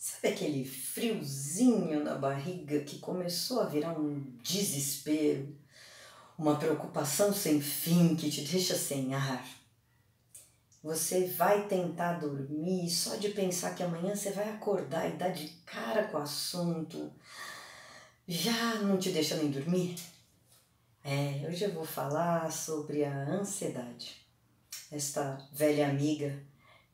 Sabe aquele friozinho na barriga que começou a virar um desespero, uma preocupação sem fim que te deixa sem ar? Você vai tentar dormir e só de pensar que amanhã você vai acordar e dar de cara com o assunto, já não te deixa nem dormir? Hoje eu vou falar sobre a ansiedade, esta velha amiga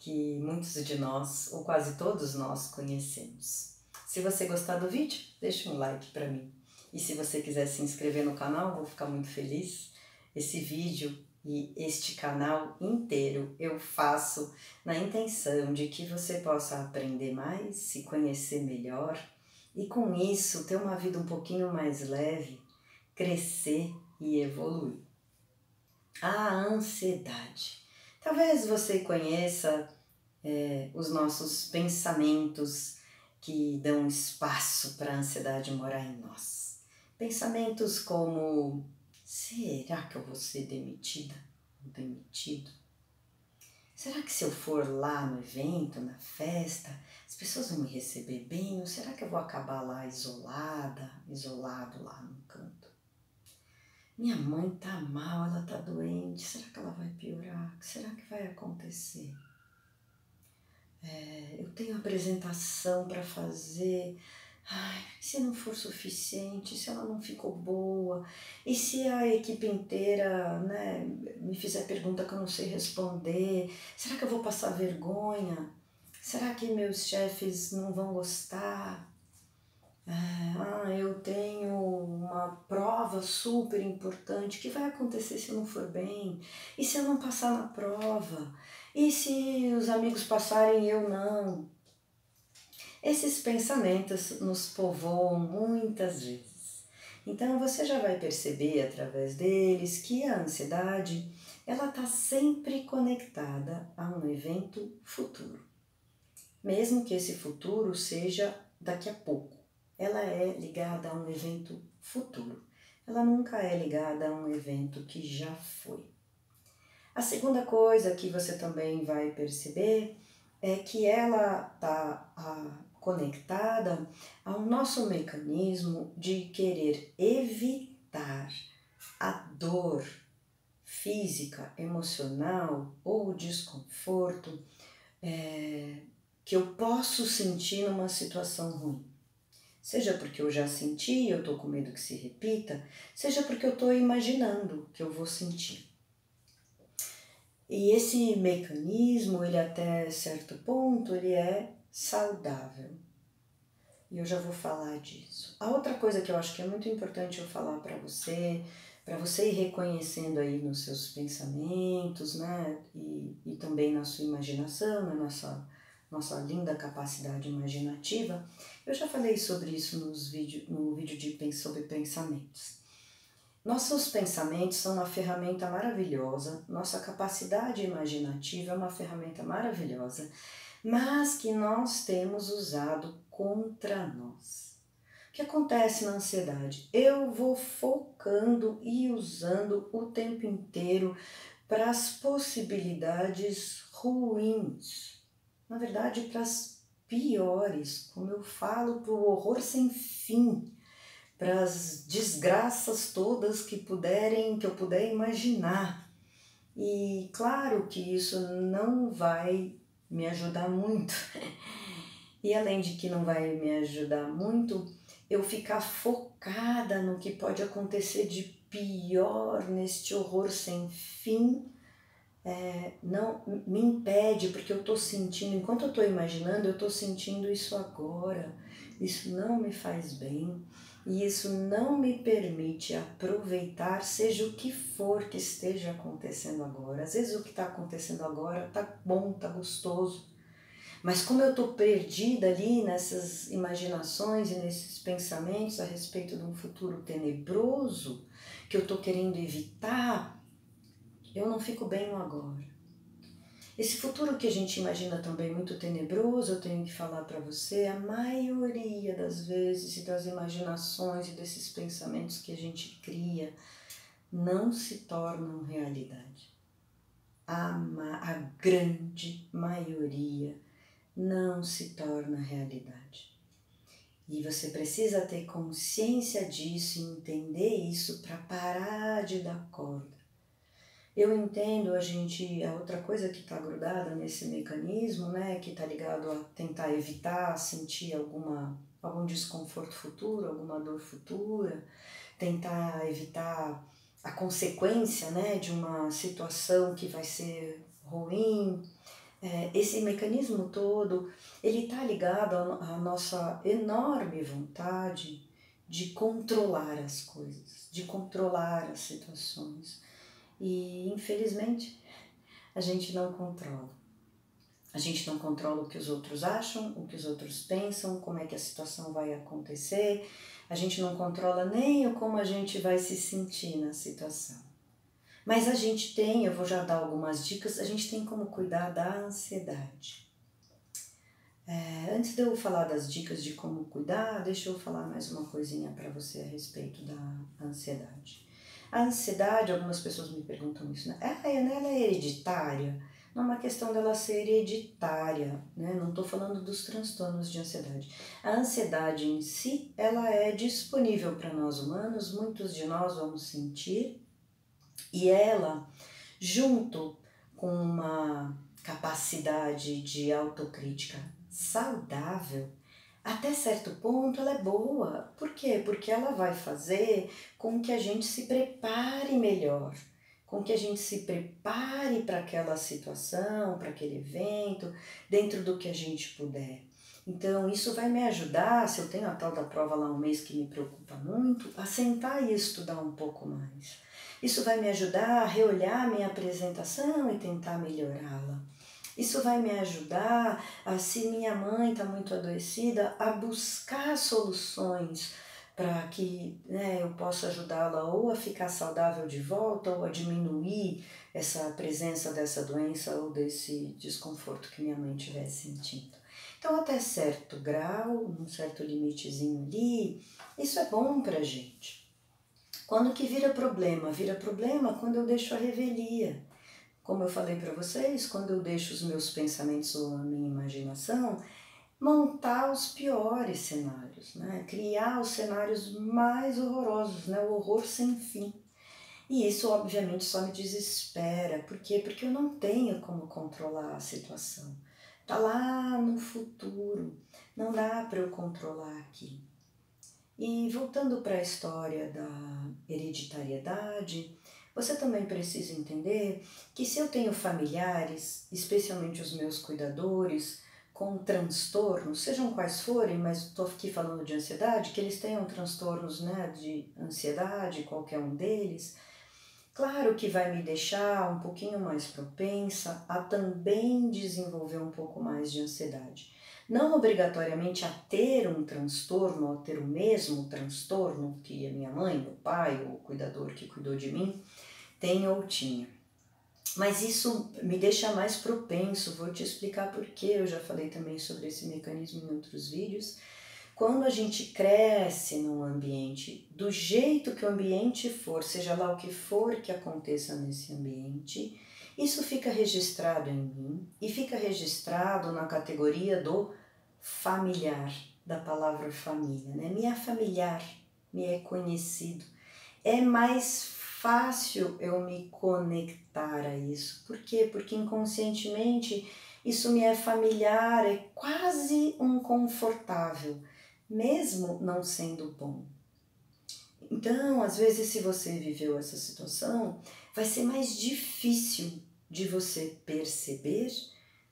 que muitos de nós, ou quase todos nós, conhecemos. Se você gostar do vídeo, deixa um like para mim. E se você quiser se inscrever no canal, vou ficar muito feliz. Esse vídeo e este canal inteiro eu faço na intenção de que você possa aprender mais, se conhecer melhor e com isso ter uma vida um pouquinho mais leve, crescer e evoluir. A ansiedade. Talvez você conheça os nossos pensamentos que dão espaço para a ansiedade morar em nós. Pensamentos como: será que eu vou ser demitida ou demitido? Será que se eu for lá no evento, na festa, as pessoas vão me receber bem? Ou será que eu vou acabar lá isolado lá no canto? Minha mãe tá mal, ela tá doente, será que ela vai piorar? O que será que vai acontecer? Eu tenho apresentação para fazer, se não for suficiente, se ela não ficou boa, e se a equipe inteira, me fizer pergunta que eu não sei responder, será que eu vou passar vergonha? Será que meus chefes não vão gostar? Eu tenho uma prova super importante, o que vai acontecer se eu não for bem? E se eu não passar na prova? E se os amigos passarem e eu não? Esses pensamentos nos povoam muitas vezes. Então você já vai perceber através deles que a ansiedade ela está sempre conectada a um evento futuro. Mesmo que esse futuro seja daqui a pouco. Ela é ligada a um evento futuro. Ela nunca é ligada a um evento que já foi. A segunda coisa que você também vai perceber é que ela está conectada ao nosso mecanismo de querer evitar a dor física, emocional ou desconforto que eu posso sentir numa situação ruim. Seja porque eu já senti e eu estou com medo que se repita, seja porque eu estou imaginando que eu vou sentir. E esse mecanismo, ele até certo ponto, ele é saudável. E eu já vou falar disso. A outra coisa que eu acho que é muito importante eu falar para você ir reconhecendo aí nos seus pensamentos, e também na sua imaginação, na nossa linda capacidade imaginativa. Eu já falei sobre isso no vídeo sobre pensamentos. Nossos pensamentos são uma ferramenta maravilhosa, nossa capacidade imaginativa é uma ferramenta maravilhosa, mas que nós temos usado contra nós. O que acontece na ansiedade? Eu vou focando e usando o tempo inteiro para as possibilidades ruins. Na verdade, para as piores, como eu falo, para o horror sem fim, para as desgraças todas que eu puder imaginar. E claro que isso não vai me ajudar muito. E além de que não vai me ajudar muito, eu ficar focada no que pode acontecer de pior neste horror sem fim, não me impede, porque eu estou sentindo, enquanto eu estou imaginando, eu estou sentindo isso agora. Isso não me faz bem e isso não me permite aproveitar, seja o que for que esteja acontecendo agora. Às vezes o que está acontecendo agora está bom, está gostoso, mas como eu estou perdida ali nessas imaginações e nesses pensamentos a respeito de um futuro tenebroso que eu estou querendo evitar, eu não fico bem no agora. Esse futuro que a gente imagina também muito tenebroso, eu tenho que falar para você, a maioria das vezes e das imaginações e desses pensamentos que a gente cria não se tornam realidade. A grande maioria não se torna realidade. E você precisa ter consciência disso e entender isso para parar de dar corda. Eu entendo a outra coisa que está grudada nesse mecanismo, né, que está ligado a tentar evitar sentir algum desconforto futuro, alguma dor futura, tentar evitar a consequência, né, de uma situação que vai ser ruim. Esse mecanismo todo, ele está ligado à nossa enorme vontade de controlar as coisas, de controlar as situações. E, infelizmente, a gente não controla. A gente não controla o que os outros acham, o que os outros pensam, como é que a situação vai acontecer. A gente não controla nem o como a gente vai se sentir na situação. Mas a gente tem, eu vou já dar algumas dicas, a gente tem como cuidar da ansiedade. Antes de eu falar das dicas de como cuidar, deixa eu falar mais uma coisinha para você a respeito da ansiedade. A ansiedade, algumas pessoas me perguntam isso, né? Ela é hereditária? Não é uma questão dela ser hereditária, né? Não estou falando dos transtornos de ansiedade. A ansiedade em si, ela é disponível para nós humanos, muitos de nós vamos sentir, e ela, junto com uma capacidade de autocrítica saudável, até certo ponto ela é boa. Por quê? Porque ela vai fazer com que a gente se prepare melhor, com que a gente se prepare para aquela situação, para aquele evento, dentro do que a gente puder. Então isso vai me ajudar, se eu tenho a tal da prova lá um mês que me preocupa muito, a sentar e estudar um pouco mais. Isso vai me ajudar a reolhar a minha apresentação e tentar melhorá-la. Isso vai me ajudar, se minha mãe está muito adoecida, a buscar soluções para que, né, eu possa ajudá-la ou a ficar saudável de volta ou a diminuir essa presença dessa doença ou desse desconforto que minha mãe estiver sentindo. Então, até certo grau, um certo limitezinho ali, isso é bom para a gente. Quando que vira problema? Vira problema quando eu deixo a revelia. Como eu falei para vocês, quando eu deixo os meus pensamentos ou a minha imaginação montar os piores cenários, né? Criar os cenários mais horrorosos, né? O horror sem fim. E isso, obviamente, só me desespera. Por quê? Porque eu não tenho como controlar a situação. Está lá no futuro, não dá para eu controlar aqui. E voltando para a história da hereditariedade, você também precisa entender que se eu tenho familiares, especialmente os meus cuidadores, com transtornos, sejam quais forem, mas estou aqui falando de ansiedade, que eles tenham transtornos, né, de ansiedade, qualquer um deles, claro que vai me deixar um pouquinho mais propensa a também desenvolver um pouco mais de ansiedade. Não obrigatoriamente a ter um transtorno, ou ter o mesmo transtorno que a minha mãe, meu pai, ou o cuidador que cuidou de mim, tem ou tinha. Mas isso me deixa mais propenso, vou te explicar por quê, eu já falei também sobre esse mecanismo em outros vídeos. Quando a gente cresce num ambiente, do jeito que o ambiente for, seja lá o que for que aconteça nesse ambiente, isso fica registrado em mim e fica registrado na categoria do familiar, da palavra família, né? Me é familiar, me é conhecido. É mais fácil eu me conectar a isso. Por quê? Porque inconscientemente isso me é familiar, é quase um confortável, mesmo não sendo bom. Então, às vezes, se você viveu essa situação, vai ser mais difícil de você perceber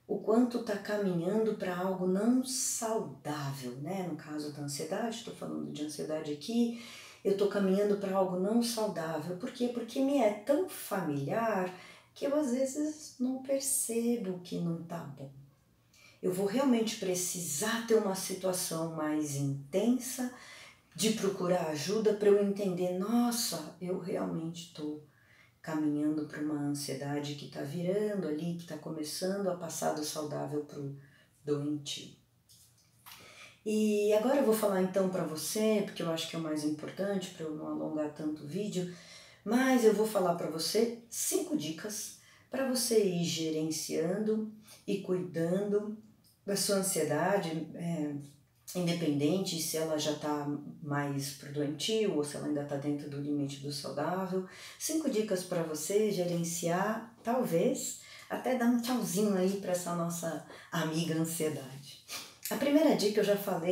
o quanto está caminhando para algo não saudável, né? No caso da ansiedade, estou falando de ansiedade aqui, eu estou caminhando para algo não saudável. Por quê? Porque me é tão familiar que eu às vezes não percebo que não está bom. Eu vou realmente precisar ter uma situação mais intensa, de procurar ajuda para eu entender, nossa, eu realmente estou caminhando para uma ansiedade que está virando ali, que está começando a passar do saudável para o doentio. E agora eu vou falar então para você, porque eu acho que é o mais importante para eu não alongar tanto o vídeo, mas eu vou falar para você 5 dicas para você ir gerenciando e cuidando da sua ansiedade, independente se ela já está mais pro doentio ou se ela ainda está dentro do limite do saudável. 5 dicas para você gerenciar, talvez até dar um tchauzinho aí para essa nossa amiga ansiedade. A primeira dica eu já falo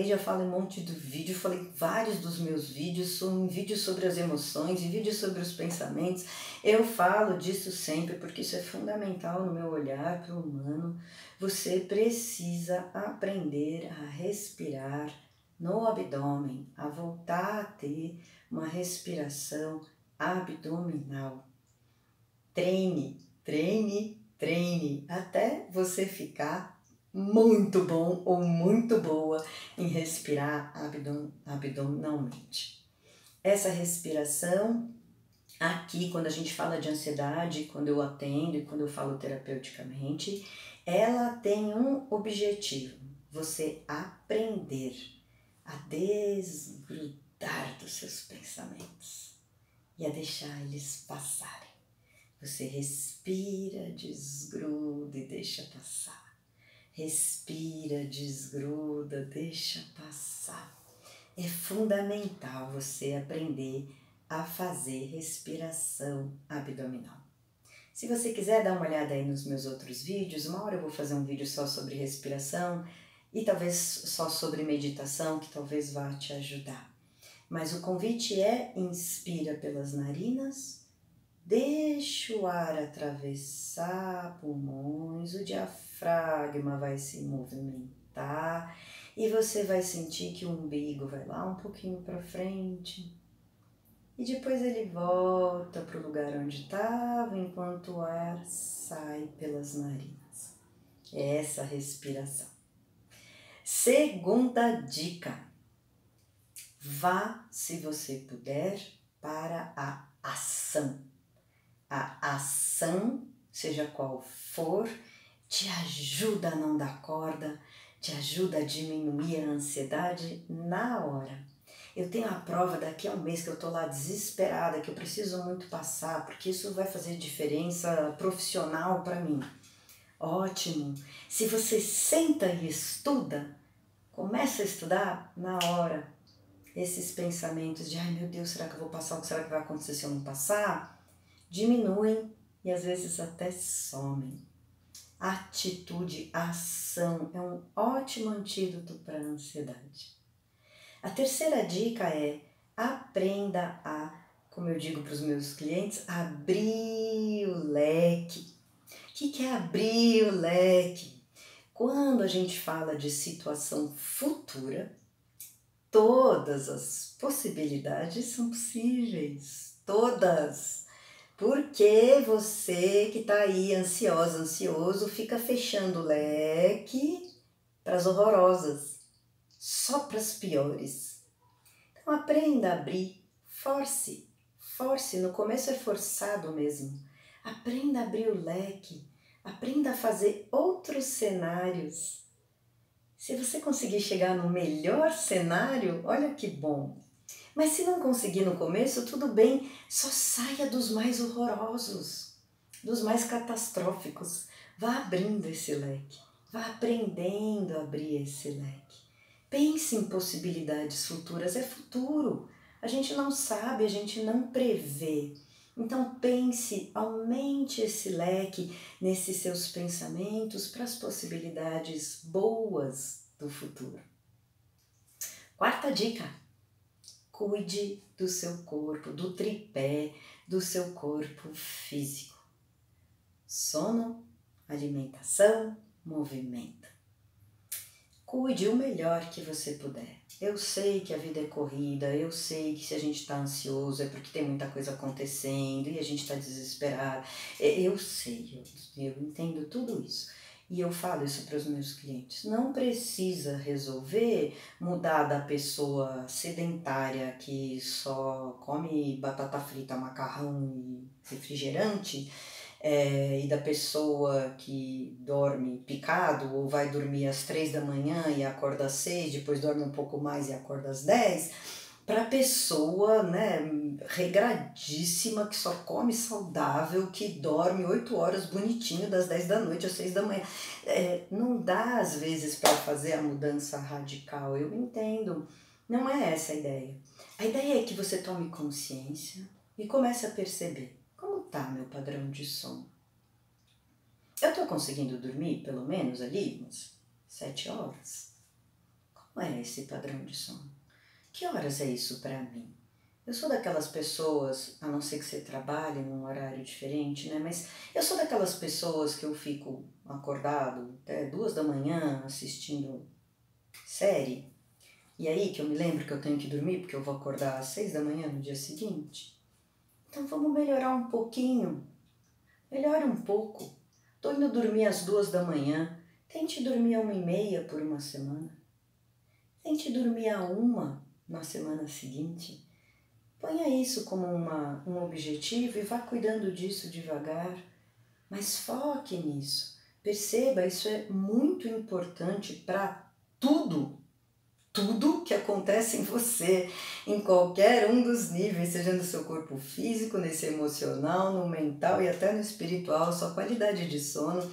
em um monte do vídeo, falei vários dos meus vídeos, são vídeos sobre as emoções e vídeos sobre os pensamentos. Eu falo disso sempre porque isso é fundamental no meu olhar para o humano. Você precisa aprender a respirar no abdômen, a voltar a ter uma respiração abdominal. Treine, treine, treine, até você ficar muito bom ou muito boa em respirar abdominalmente. Essa respiração aqui, quando a gente fala de ansiedade, quando eu atendo e quando eu falo terapeuticamente, ela tem um objetivo: você aprender a desgrudar dos seus pensamentos e a deixar eles passarem. Você respira, desgruda e deixa passar. Respira, desgruda, deixa passar. É fundamental você aprender a fazer respiração abdominal. Se você quiser dar uma olhada aí nos meus outros vídeos, uma hora eu vou fazer um vídeo só sobre respiração e talvez só sobre meditação, que talvez vá te ajudar. Mas o convite é: inspira pelas narinas, deixa o ar atravessar pulmões, o diafragma vai se movimentar e você vai sentir que o umbigo vai lá um pouquinho para frente e depois ele volta para o lugar onde estava enquanto o ar sai pelas narinas. É essa respiração. Segunda dica: vá, se você puder, para a ação. A ação, seja qual for, te ajuda a não dar corda, te ajuda a diminuir a ansiedade na hora. Eu tenho a prova daqui a um mês que eu estou lá desesperada, que eu preciso muito passar, porque isso vai fazer diferença profissional para mim. Ótimo! Se você senta e estuda, começa a estudar na hora. Esses pensamentos de: ai meu Deus, será que eu vou passar? O que será que vai acontecer se eu não passar? Diminuem e às vezes até somem. Atitude, ação é um ótimo antídoto para a ansiedade. A terceira dica é: aprenda a, como eu digo para os meus clientes, abrir o leque. O que é abrir o leque? Quando a gente fala de situação futura, todas as possibilidades são possíveis, todas. Porque você que está aí ansiosa, ansioso, fica fechando o leque para as horrorosas, só para as piores. Então aprenda a abrir, force, no começo é forçado mesmo. Aprenda a abrir o leque, aprenda a fazer outros cenários. Se você conseguir chegar no melhor cenário, olha que bom. Mas se não conseguir no começo, tudo bem, só saia dos mais horrorosos, dos mais catastróficos. Vá abrindo esse leque, vá aprendendo a abrir esse leque. Pense em possibilidades futuras, é futuro. A gente não sabe, a gente não prevê. Então pense, aumente esse leque nesses seus pensamentos para as possibilidades boas do futuro. Quarta dica: cuide do seu corpo, do tripé do seu corpo físico. Sono, alimentação, movimento. Cuide o melhor que você puder. Eu sei que a vida é corrida, eu sei que se a gente está ansioso é porque tem muita coisa acontecendo e a gente está desesperado. Eu sei, eu entendo tudo isso. E eu falo isso para os meus clientes. Não precisa resolver mudar da pessoa sedentária que só come batata frita, macarrão e refrigerante, e da pessoa que dorme picado ou vai dormir às 3 da manhã e acorda às 6, depois dorme um pouco mais e acorda às 10, para pessoa, né, regradíssima, que só come saudável, que dorme 8 horas bonitinho, das 10 da noite às 6 da manhã. Não dá, às vezes, para fazer a mudança radical, eu entendo. Não é essa a ideia. A ideia é que você tome consciência e comece a perceber como está meu padrão de sono. Eu estou conseguindo dormir, pelo menos ali, umas 7 horas? Como é esse padrão de sono? Que horas é isso para mim? Eu sou daquelas pessoas, a não ser que você trabalhe num horário diferente, né? Mas eu sou daquelas pessoas que eu fico acordado até 2 da manhã assistindo série. E aí que eu me lembro que eu tenho que dormir porque eu vou acordar às 6 da manhã no dia seguinte. Então vamos melhorar um pouquinho. Melhore um pouco. Tô indo dormir às 2 da manhã. Tente dormir a 1h30 por uma semana. Tente dormir a 1 na semana seguinte. Ponha isso como um objetivo e vá cuidando disso devagar, mas foque nisso. Perceba, isso é muito importante para tudo que acontece em você, em qualquer um dos níveis, seja no seu corpo físico, nesse emocional, no mental e até no espiritual. Sua qualidade de sono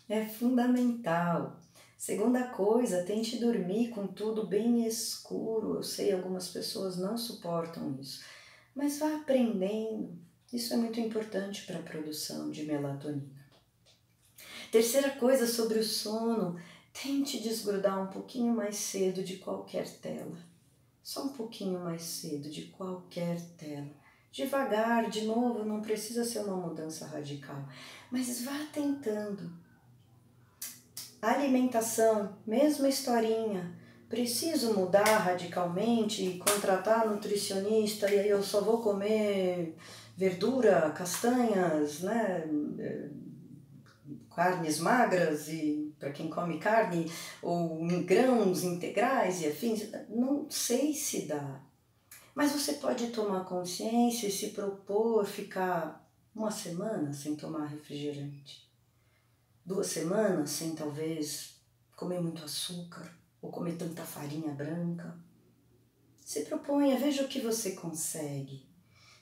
é fundamental. Segunda coisa, tente dormir com tudo bem escuro. Eu sei, algumas pessoas não suportam isso, mas vá aprendendo. Isso é muito importante para a produção de melatonina. Terceira coisa sobre o sono, tente desgrudar um pouquinho mais cedo de qualquer tela. Só um pouquinho mais cedo de qualquer tela. Devagar, de novo, não precisa ser uma mudança radical, mas vá tentando. Alimentação, mesma historinha. Preciso mudar radicalmente e contratar nutricionista e aí eu só vou comer verdura, castanhas, né? Carnes magras e para quem come carne, ou em grãos integrais e afins. Não sei se dá. Mas você pode tomar consciência e se propor ficar 1 semana sem tomar refrigerante. 2 semanas sem talvez comer muito açúcar ou comer tanta farinha branca. Se proponha, veja o que você consegue.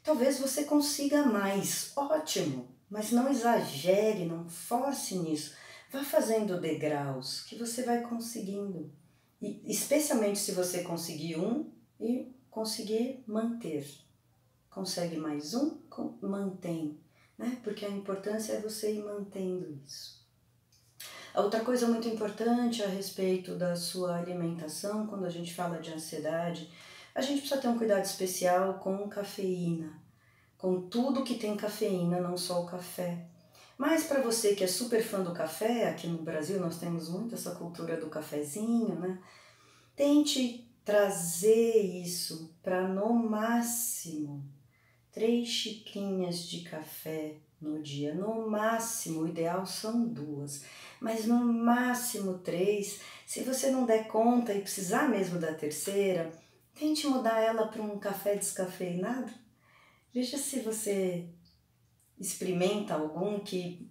Talvez você consiga mais, ótimo, mas não exagere, não force nisso. Vá fazendo degraus que você vai conseguindo. E especialmente se você conseguir um e conseguir manter. Consegue mais um, mantém, né? Porque a importância é você ir mantendo isso. A outra coisa muito importante a respeito da sua alimentação, quando a gente fala de ansiedade, a gente precisa ter um cuidado especial com cafeína, com tudo que tem cafeína, não só o café. Mas para você que é super fã do café, aqui no Brasil nós temos muito essa cultura do cafezinho, né? Tente trazer isso para no máximo 3 xicrinhas de café no dia, no máximo, o ideal são 2, mas no máximo 3. Se você não der conta e precisar mesmo da terceira, tente mudar ela para um café descafeinado. Veja se você experimenta algum que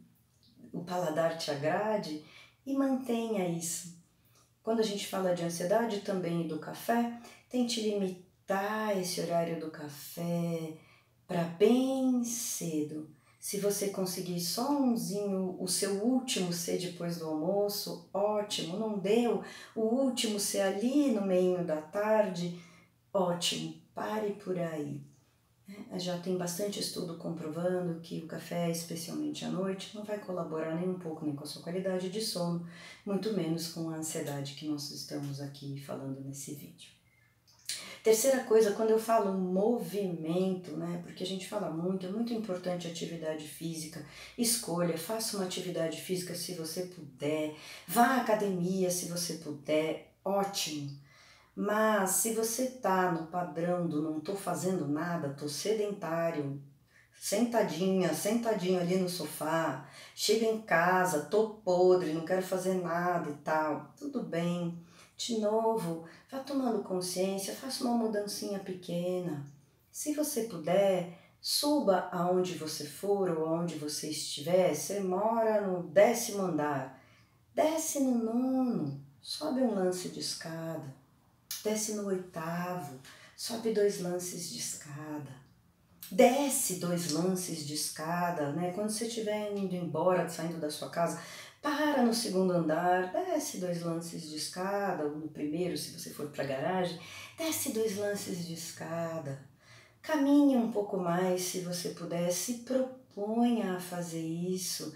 o paladar te agrade e mantenha isso. Quando a gente fala de ansiedade também e do café, tente limitar esse horário do café para bem cedo. Se você conseguir só umzinho, o seu último ser depois do almoço, ótimo. Não deu o último ser ali no meio da tarde, ótimo. Pare por aí. Já tem bastante estudo comprovando que o café, especialmente à noite, não vai colaborar nem um pouco nem com a sua qualidade de sono, muito menos com a ansiedade que nós estamos aqui falando nesse vídeo. Terceira coisa, quando eu falo movimento, né, porque a gente fala muito, é muito importante a atividade física, escolha, faça uma atividade física se você puder, vá à academia se você puder, ótimo. Mas se você tá no padrão do não tô fazendo nada, tô sedentário, sentadinho ali no sofá, chega em casa, tô podre, não quero fazer nada e tal, tudo bem. De novo, vá tomando consciência, faça uma mudancinha pequena. Se você puder, suba aonde você for ou aonde você estiver. Você mora no 10º andar, desce no 9º, sobe um lance de escada, desce no 8º, sobe 2 lances de escada, desce 2 lances de escada, né? Quando você estiver indo embora, saindo da sua casa, para no 2º andar, desce 2 lances de escada, ou no primeiro, se você for para a garagem, desce 2 lances de escada, caminhe um pouco mais se você puder, se proponha a fazer isso.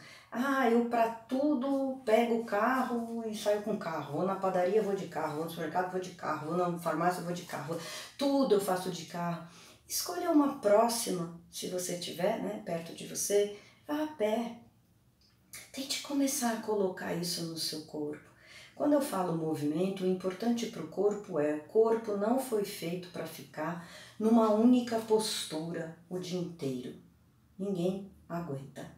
Eu para tudo pego o carro e saio com o carro, vou na padaria, vou de carro, vou no supermercado, vou de carro, vou na farmácia, vou de carro, tudo eu faço de carro. Escolha uma próxima, se você tiver, né, perto de você, vá a pé. Tente começar a colocar isso no seu corpo. Quando eu falo movimento, o importante para o corpo não foi feito para ficar numa única postura o dia inteiro. Ninguém aguenta.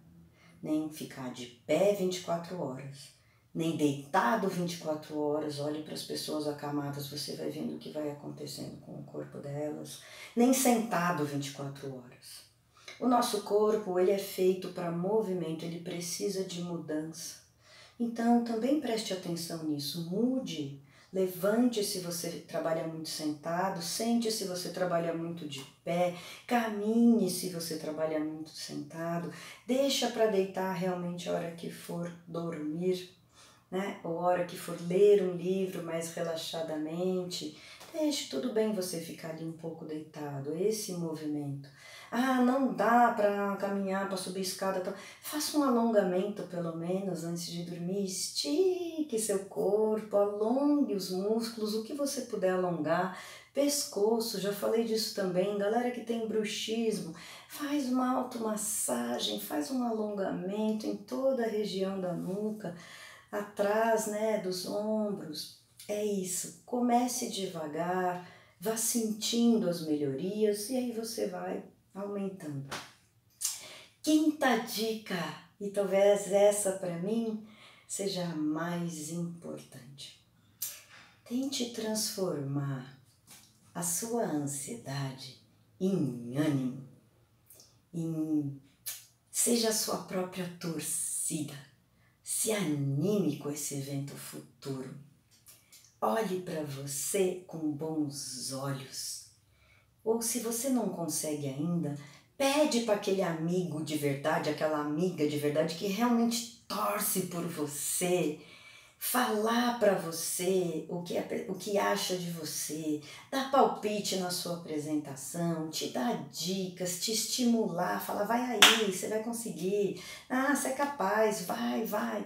Nem ficar de pé 24 horas, nem deitado 24 horas, olhe para as pessoas acamadas, você vai vendo o que vai acontecendo com o corpo delas, nem sentado 24 horas. O nosso corpo, ele é feito para movimento, ele precisa de mudança. Então, também preste atenção nisso, mude, levante se você trabalha muito sentado, sente se você trabalha muito de pé, caminhe se você trabalha muito sentado, deixa para deitar realmente a hora que for dormir, né? Ou a hora que for ler um livro mais relaxadamente, deixe tudo bem você ficar ali um pouco deitado, esse movimento. Não dá para caminhar, para subir escada, então faça um alongamento pelo menos antes de dormir, estique seu corpo, alongue os músculos, o que você puder alongar, pescoço, já falei disso também, galera que tem bruxismo, faz uma automassagem, faz um alongamento em toda a região da nuca, atrás, né, dos ombros. É isso, comece devagar, vá sentindo as melhorias e aí você vai aumentando. 5ª dica, e talvez essa para mim seja a mais importante. Tente transformar a sua ansiedade em ânimo, seja a sua própria torcida. Se anime com esse evento futuro. Olhe para você com bons olhos. Ou se você não consegue ainda, pede para aquele amigo de verdade, aquela amiga de verdade que realmente torce por você, falar para você o que acha de você, dar palpite na sua apresentação, te dar dicas, te estimular, falar, vai aí, você vai conseguir, você é capaz, vai.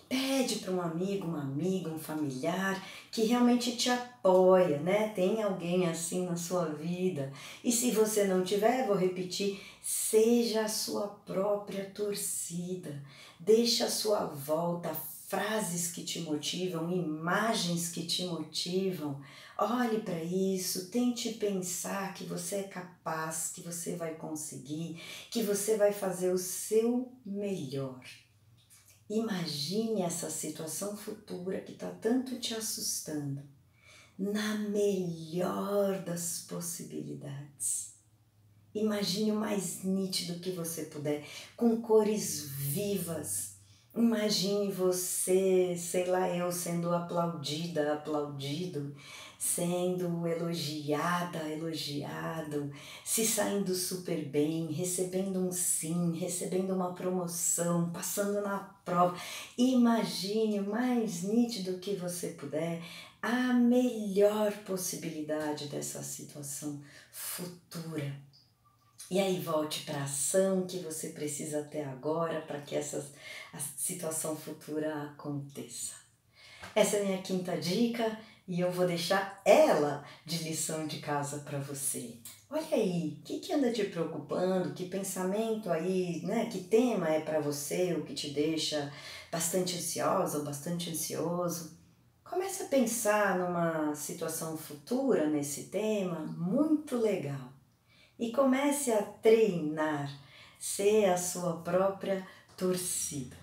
Pede para um amigo, uma amiga, um familiar que realmente te apoia, né? Tem alguém assim na sua vida. E se você não tiver, vou repetir, seja a sua própria torcida. Deixe à sua volta frases que te motivam, imagens que te motivam. Olhe para isso, tente pensar que você é capaz, que você vai conseguir, que você vai fazer o seu melhor. Imagine essa situação futura que está tanto te assustando, na melhor das possibilidades. Imagine o mais nítido que você puder, com cores vivas. Imagine você, sei lá, eu sendo aplaudida, aplaudido, sendo elogiada, elogiado, se saindo super bem, recebendo um sim, recebendo uma promoção, passando na prova. Imagine o mais nítido que você puder, a melhor possibilidade dessa situação futura. E aí volte para a ação que você precisa ter agora para que a situação futura aconteça. Essa é a minha 5ª dica e eu vou deixar ela de lição de casa para você. Olha aí, o que anda te preocupando, que pensamento aí, né? Que tema é para você, o que te deixa bastante ansiosa ou bastante ansioso. Comece a pensar numa situação futura nesse tema, muito legal. E comece a treinar, ser a sua própria torcida.